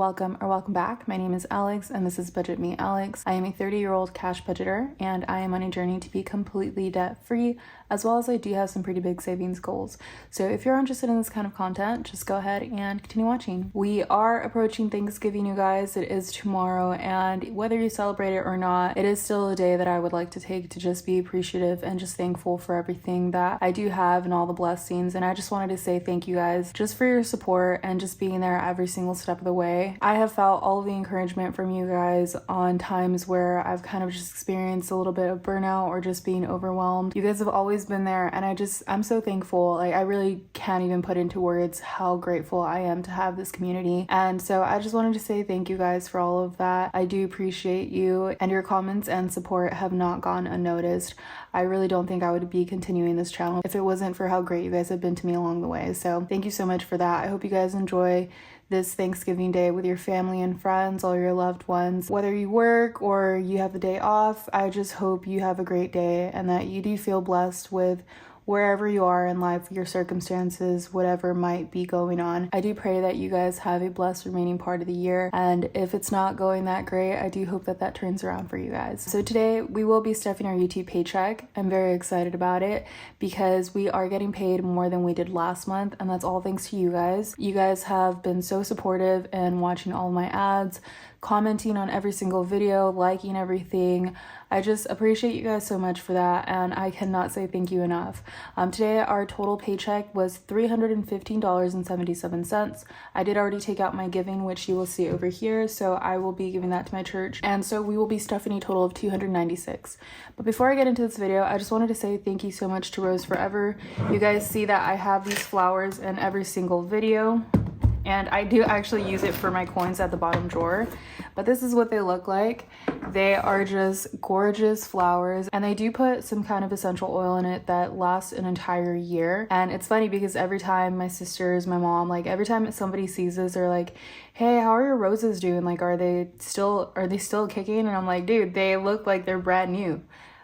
welcome or welcome back. My name is Alex and this is Budget Me Alex. I am a 30-year-old cash budgeter and I am on a journey to be completely debt-free, as well as I do have some pretty big savings goals. So if you're interested in this kind of content, just go ahead and continue watching. We are approaching Thanksgiving, you guys. It is tomorrow, and whether you celebrate it or not, it is still a day that I would like to take to just be appreciative and just thankful for everything that I do have and all the blessings. And I just wanted to say thank you guys just for your support and just being there every single step of the way. I have felt all of the encouragement from you guys on times where I've kind of just experienced a little bit of burnout or just being overwhelmed. You guys have always been there, and I'm so thankful. Like, I really can't even put into words how grateful I am to have this community. And so I just wanted to say thank you guys for all of that. I do appreciate you, and your comments and support have not gone unnoticed. I really don't think I would be continuing this channel if it wasn't for how great you guys have been to me along the way. So thank you so much for that. I hope you guys enjoy this Thanksgiving day with your family and friends, all your loved ones. Whether you work or you have the day off, I just hope you have a great day and that you do feel blessed with wherever you are in life, your circumstances, whatever might be going on. I do pray that you guys have a blessed remaining part of the year, and if it's not going that great, I do hope that that turns around for you guys. So today we will be stuffing our YouTube paycheck. I'm very excited about it because we are getting paid more than we did last month, and that's all thanks to you guys. You guys have been so supportive and watching all my ads, commenting on every single video, liking everything. I just appreciate you guys so much for that, and I cannot say thank you enough. Today our total paycheck was $315.77. I did already take out my giving, which you will see over here, so I will be giving that to my church, and so we will be stuffing a total of $296. But before I get into this video, I just wanted to say thank you so much to Rose Forever. You guys see that I have these flowers in every single video, and I do actually use it for my coins at the bottom drawer, but this is what they look like. They are just gorgeous flowers, and they do put some kind of essential oil in it that lasts an entire year. And it's funny because every time my sisters, my mom, like every time somebody sees this, they're like, hey, how are your roses doing? Like, are they still kicking? And I'm like, dude, they look like they're brand new.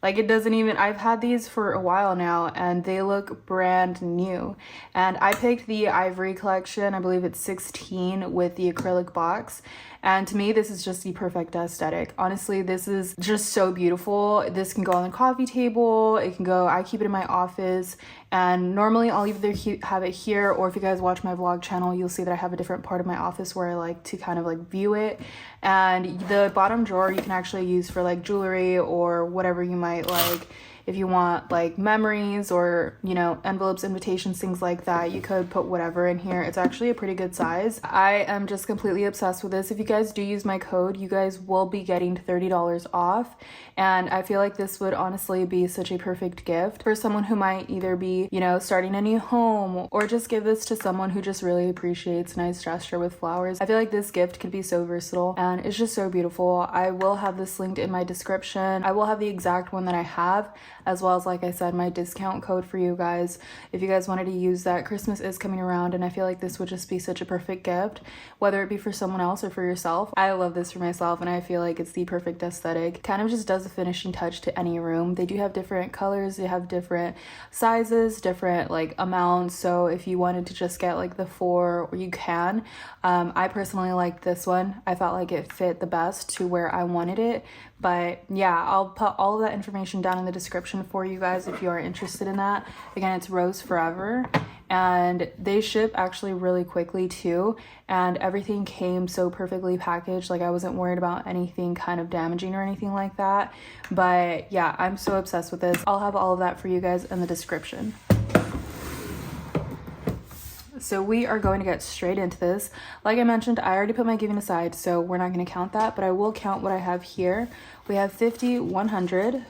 Like, it doesn't even, I've had these for a while now and they look brand new. And I picked the Ivory collection, I believe it's 16 with the acrylic box. And to me, this is just the perfect aesthetic. Honestly, this is just so beautiful. This can go on the coffee table. It can go, I keep it in my office. And normally I'll either have it here, or if you guys watch my vlog channel, you'll see that I have a different part of my office where I like to kind of like view it. And the bottom drawer you can actually use for like jewelry or whatever you might like. If you want like memories or, you know, envelopes, invitations, things like that, you could put whatever in here. It's actually a pretty good size. I am just completely obsessed with this. If you guys do use my code, you guys will be getting $30 off. And I feel like this would honestly be such a perfect gift for someone who might either be, you know, starting a new home, or just give this to someone who just really appreciates a nice gesture with flowers. I feel like this gift could be so versatile and it's just so beautiful. I will have this linked in my description. I will have the exact one that I have, as well as, like I said, my discount code for you guys if you guys wanted to use that. Christmas is coming around, and I feel like this would just be such a perfect gift, whether it be for someone else or for yourself. I love this for myself, and I feel like it's the perfect aesthetic. Kind of just does a finishing touch to any room. They do have different colors, they have different sizes, different like amounts, so if you wanted to just get like the 4, you can. I personally like this one. I felt like it fit the best to where I wanted it. But yeah, I'll put all of that information down in the description for you guys if you are interested in that. Again, it's Rose Forever, and they ship actually really quickly too, and everything came so perfectly packaged. Like, I wasn't worried about anything kind of damaging or anything like that. But yeah, I'm so obsessed with this. I'll have all of that for you guys in the description. So we are going to get straight into this. Like I mentioned, I already put my giving aside, so we're not going to count that, but I will count what I have here. We have 50, 100,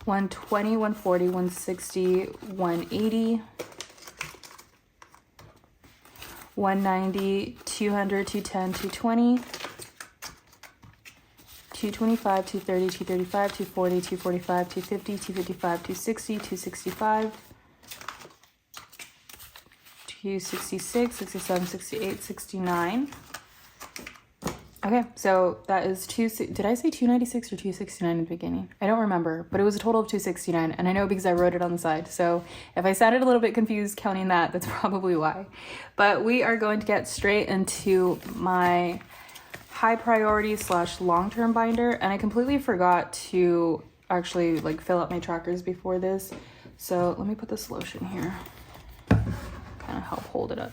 120, 140, 160, 180, 190, 200, 210, 220, 225, 230, 235, 240, 245, 250, 255, 260, 265, 266, 67, 68, 69. Okay, so that is did I say 296 or 269 in the beginning? I don't remember, but it was a total of 269, and I know because I wrote it on the side. So if I sounded a little bit confused counting that, that's probably why. But we are going to get straight into my high priority / long-term binder, and I completely forgot to actually like fill up my trackers before this. So let me put this lotion here, kind of help hold it up.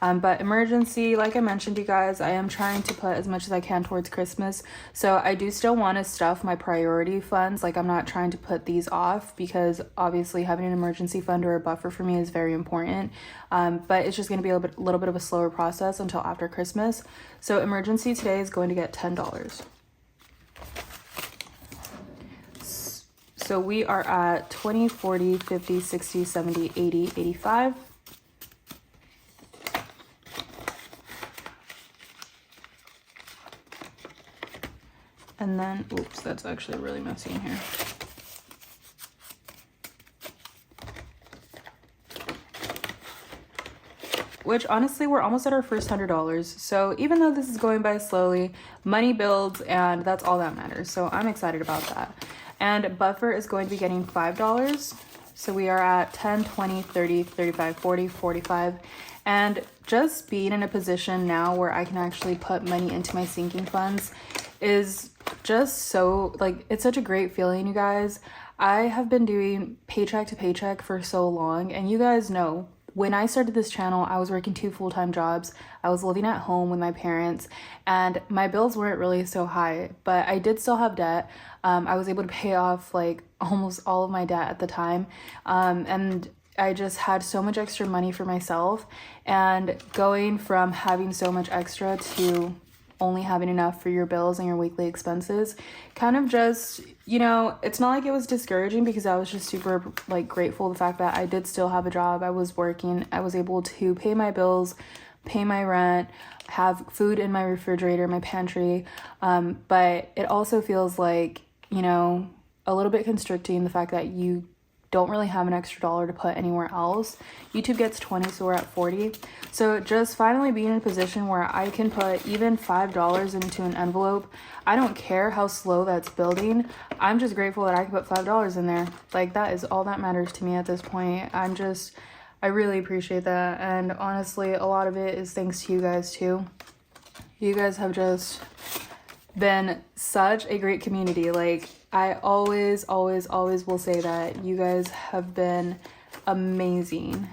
But emergency, like I mentioned, you guys, I am trying to put as much as I can towards Christmas. So I do still want to stuff my priority funds. Like, I'm not trying to put these off because obviously having an emergency fund or a buffer for me is very important. But it's just going to be a little bit of a slower process until after Christmas. So emergency today is going to get $10. So we are at 20, 40, 50, 60, 70, 80, 85. And then, oops, that's actually really messy in here. Which honestly, we're almost at our first $100. So even though this is going by slowly, money builds and that's all that matters. So I'm excited about that. And buffer is going to be getting $5. So we are at 10, 20, 30, 35, 40, 45. And just being in a position now where I can actually put money into my sinking funds is just so, like, it's such a great feeling, you guys. I have been doing paycheck to paycheck for so long, and you guys know when I started this channel, I was working 2 full-time jobs. I was living at home with my parents, and my bills weren't really so high, but I did still have debt. I was able to pay off like almost all of my debt at the time, and I just had so much extra money for myself. And going from having so much extra to only having enough for your bills and your weekly expenses kind of just, you know, it's not like it was discouraging because I was just super like grateful the fact that I did still have a job. I was working, I was able to pay my bills, pay my rent, have food in my refrigerator, my pantry. But it also feels like, you know, a little bit constricting, the fact that you don't really have an extra dollar to put anywhere else. YouTube gets 20, so we're at 40. So just finally being in a position where I can put even $5 into an envelope. I don't care how slow that's building. I'm just grateful that I can put $5 in there. Like, that is all that matters to me at this point. I really appreciate that. And honestly, a lot of it is thanks to you guys too. You guys have just been such a great community. Like, I always will say that you guys have been amazing.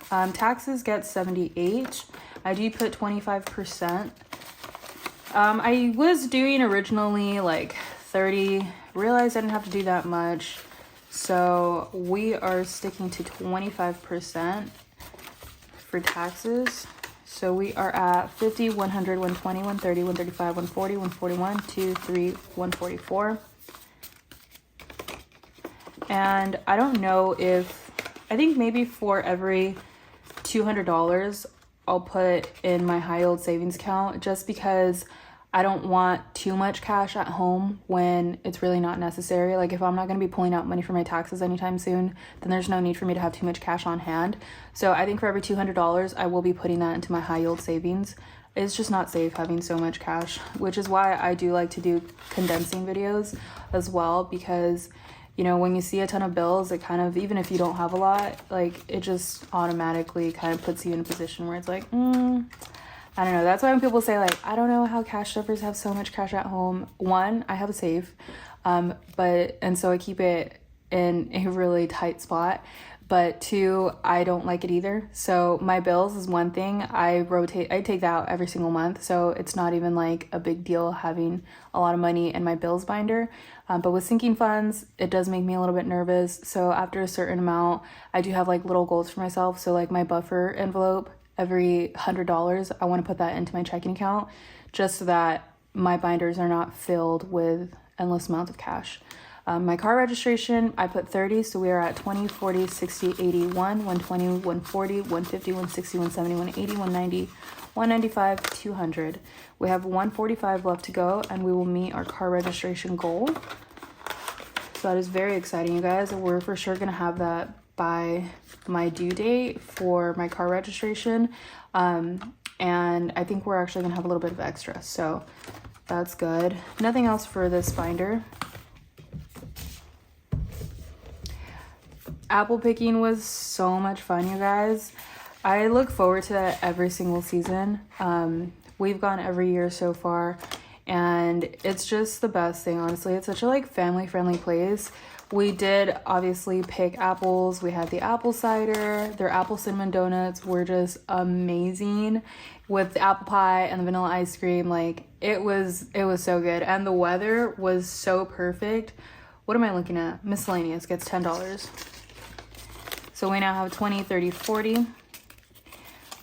Taxes get 78. I do put 25%. I was doing originally like 30, realized I didn't have to do that much. So we are sticking to 25% for taxes. So we are at 50, 100, 120, 130, 135, 140, 141, 2, 3, 144. And I don't know if, I think maybe for every $200, I'll put in my high yield savings account, just because I don't want too much cash at home when it's really not necessary. Like, if I'm not going to be pulling out money for my taxes anytime soon, then there's no need for me to have too much cash on hand. So I think for every $200, I will be putting that into my high yield savings. It's just not safe having so much cash, which is why I do like to do condensing videos as well, because, you know, when you see a ton of bills, it kind of, even if you don't have a lot, like, it just automatically kind of puts you in a position where it's like, I don't know. That's why when people say, like, I don't know how cash stuffers have so much cash at home. One, I have a safe, and so I keep it in a really tight spot. But two, I don't like it either. So my bills is one thing. I take that out every single month. So it's not even like a big deal having a lot of money in my bills binder. But with sinking funds, it does make me a little bit nervous. So after a certain amount, I do have like little goals for myself. So like my buffer envelope, every $100, I want to put that into my checking account, just so that my binders are not filled with endless amounts of cash. My car registration, I put 30, so we are at 20, 40, 60, 80, 120, 140, 150, 160, 170, 180, 190, 195, 200. We have 145 left to go, and we will meet our car registration goal. So that is very exciting, you guys. We're for sure going to have that by my due date for my car registration. And I think we're actually going to have a little bit of extra. So That's good. Nothing else for this binder. Apple picking was so much fun, you guys. I look forward to that every single season. We've gone every year so far, and it's just the best thing, honestly. It's such a like family-friendly place. We did obviously pick apples. We had the apple cider. Their apple cinnamon donuts were just amazing with the apple pie and the vanilla ice cream. Like it was so good, and the weather was so perfect. What am I looking at? Miscellaneous gets $10. So we now have 20, 30, 40.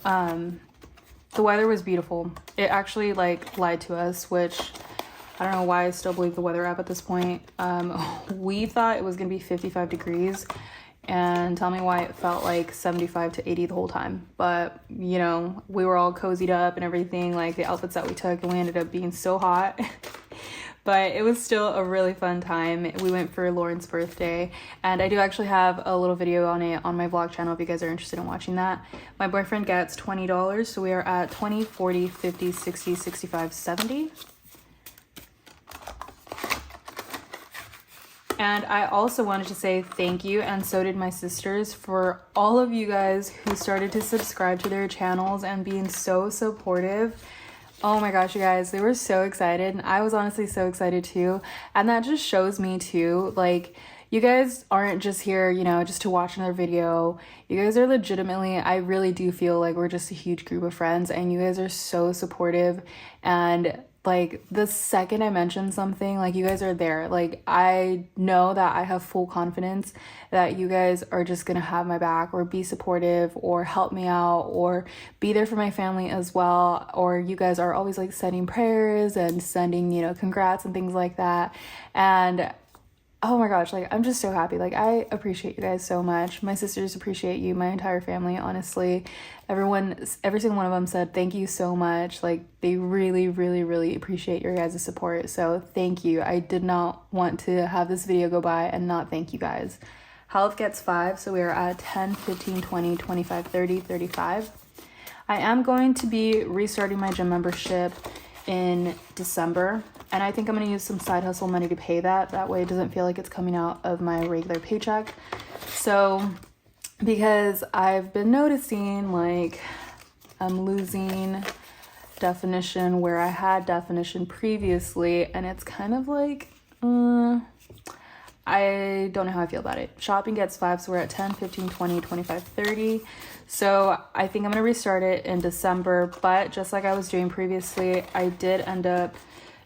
The weather was beautiful. It actually like lied to us, which I don't know why I still believe the weather app at this point. We thought it was gonna be 55 degrees, and tell me why it felt like 75 to 80 the whole time. But you know, we were all cozied up and everything, like the outfits that we took, and we ended up being so hot. But it was still a really fun time. We went for Lauren's birthday, and I do actually have a little video on it on my vlog channel if you guys are interested in watching that. My boyfriend gets $20, so we are at 20, 40, 50, 60, 65, 70. And I also wanted to say thank you, and so did my sisters, for all of you guys who started to subscribe to their channels and being so supportive. Oh my gosh, you guys, they were so excited, and I was honestly so excited too. And that just shows me too, like, you guys aren't just here, you know, just to watch another video. You guys are legitimately, I really do feel like we're just a huge group of friends, and you guys are so supportive. And like the second I mention something, like you guys are there. Like I know that I have full confidence that you guys are just gonna have my back, or be supportive, or help me out, or be there for my family as well. Or you guys are always like sending prayers and sending, you know, congrats and things like that. And oh my gosh, like I'm just so happy. Like I appreciate you guys so much. My sisters appreciate you, my entire family, honestly. Every single one of them said thank you so much. Like they really, really, really appreciate your guys' support. So thank you. I did not want to have this video go by and not thank you guys. Health gets 5, so we are at 10, 15, 20, 25, 30, 35. I am going to be restarting my gym membership in December, and I think I'm going to use some side hustle money to pay that. That way it doesn't feel like it's coming out of my regular paycheck. So because I've been noticing like I'm losing definition where I had definition previously, and it's kind of like I don't know how I feel about it. Shopping gets 5, so we're at 10, 15, 20, 25, 30. So I think I'm going to restart it in December, but just like I was doing previously, I did end up,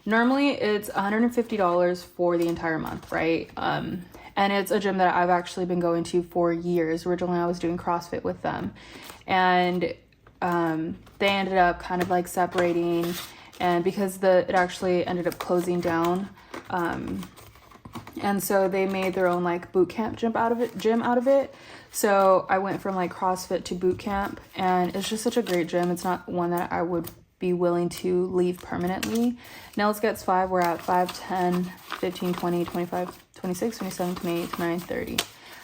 normally it's $150 for the entire month, right? And it's a gym that I've actually been going to for years. Originally I was doing CrossFit with them, and they ended up kind of like separating, and because it actually ended up closing down, and so they made their own like boot camp gym out of it. So I went from like CrossFit to boot camp, and it's just such a great gym. It's not one that I would be willing to leave permanently. Nails gets 5. We're at 5, 10, 15, 20, 25, 26, 27, 28, 29, 30.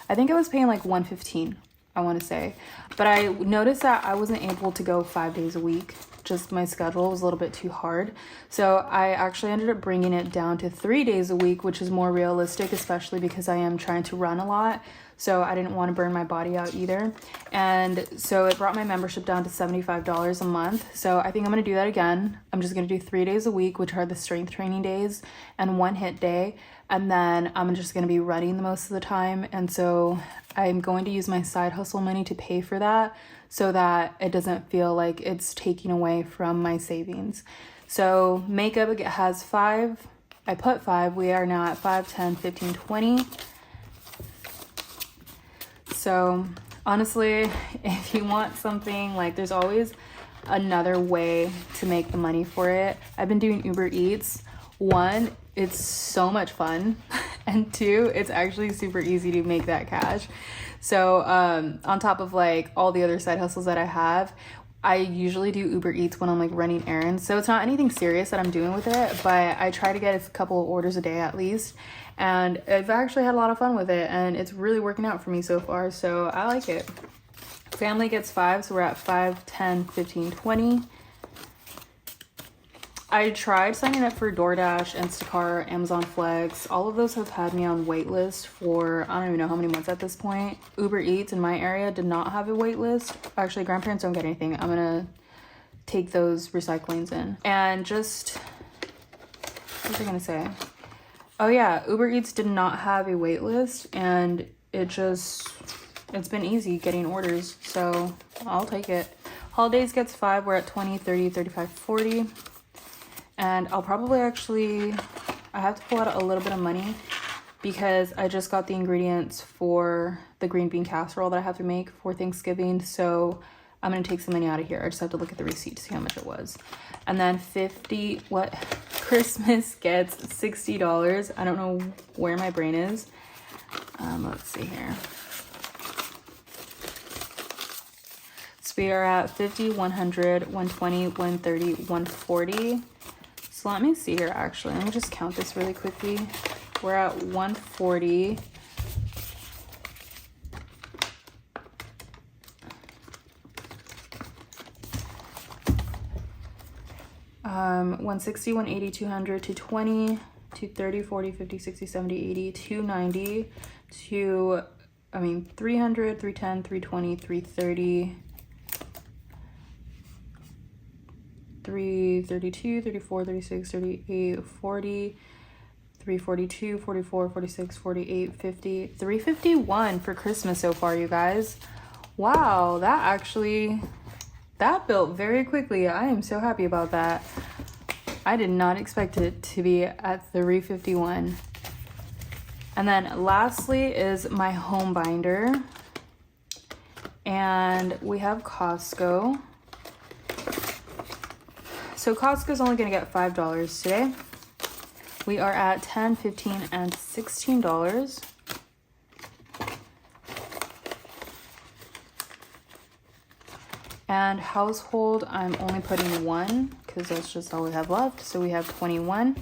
I think I was paying like $115, I want to say. But I noticed that I wasn't able to go 5 days a week. Just my schedule was a little bit too hard. So I actually ended up bringing it down to 3 days a week, which is more realistic, especially because I am trying to run a lot. So I didn't want to burn my body out either. And so it brought my membership down to $75 a month. So I think I'm going to do that again. I'm just going to do 3 days a week, which are the strength training days, and 1 hit day. And then I'm just going to be running the most of the time. And so I'm going to use my side hustle money to pay for that, so that it doesn't feel like it's taking away from my savings. So makeup has 5. I put 5. We are now at 5, 10, 15, 20. So honestly, if you want something, like there's always another way to make the money for it. I've been doing Uber Eats. 1, it's so much fun, and 2, it's actually super easy to make that cash. So on top of like all the other side hustles that I have, I usually do Uber Eats when I'm like running errands. So it's not anything serious that I'm doing with it, but I try to get a couple of orders a day at least. And I've actually had a lot of fun with it, and it's really working out for me so far. So I like it. Family gets 5, so we're at 5, 10, 15, 20. I tried signing up for DoorDash, Instacart, Amazon Flex. All of those have had me on wait list for I don't even know how many months at this point. Uber Eats in my area did not have a wait list. Actually, grandparents don't get anything. I'm gonna take those recyclings in. And just, what was I gonna say? Oh yeah, Uber Eats did not have a wait list, and it's been easy getting orders, so I'll take it. Holidays gets 5. We're at 20, 30, 35, 40. And I'll probably actually, I have to pull out a little bit of money because I just got the ingredients for the green bean casserole that I have to make for Thanksgiving. So I'm going to take some money out of here. I just have to look at the receipt to see how much it was. And then Christmas gets $60. I don't know where my brain is. Let's see here. So we are at 50, 100, 120, 130, 140. So let me see here, actually. Let me just count this really quickly. We're at 140. Um, 160, 180, 200, 220, 230, 40, 50, 60, 70, 80, 290, 300, 310, 320, 330, 332, 34, 36, 38, 40, 342, 44, 46, 48, 50, 351 for Christmas so far, you guys. Wow, that built very quickly. I am so happy about that. I did not expect it to be at 351. And then lastly is my home binder. And we have Costco. So Costco's only gonna get $5 today. We are at $10, $15, and $16. And household, I'm only putting 1 because that's just all we have left. So we have 21.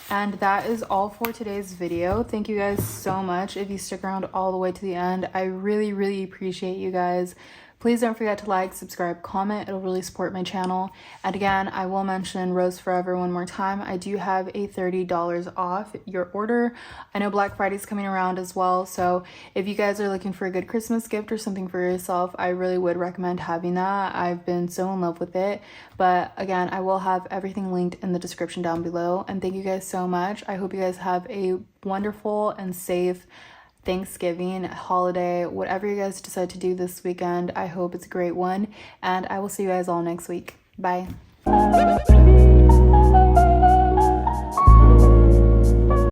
And that is all for today's video. Thank you guys so much. If you stick around all the way to the end, I really, really appreciate you guys. Please don't forget to like, subscribe, comment. It'll really support my channel. And again, I will mention Rose Forever one more time. I do have a $30 off your order. I know Black Friday's coming around as well. So if you guys are looking for a good Christmas gift or something for yourself, I really would recommend having that. I've been so in love with it. But again, I will have everything linked in the description down below. And thank you guys so much. I hope you guys have a wonderful and safe Thanksgiving, holiday, whatever you guys decide to do this weekend. I hope it's a great one, and I will see you guys all next week. Bye.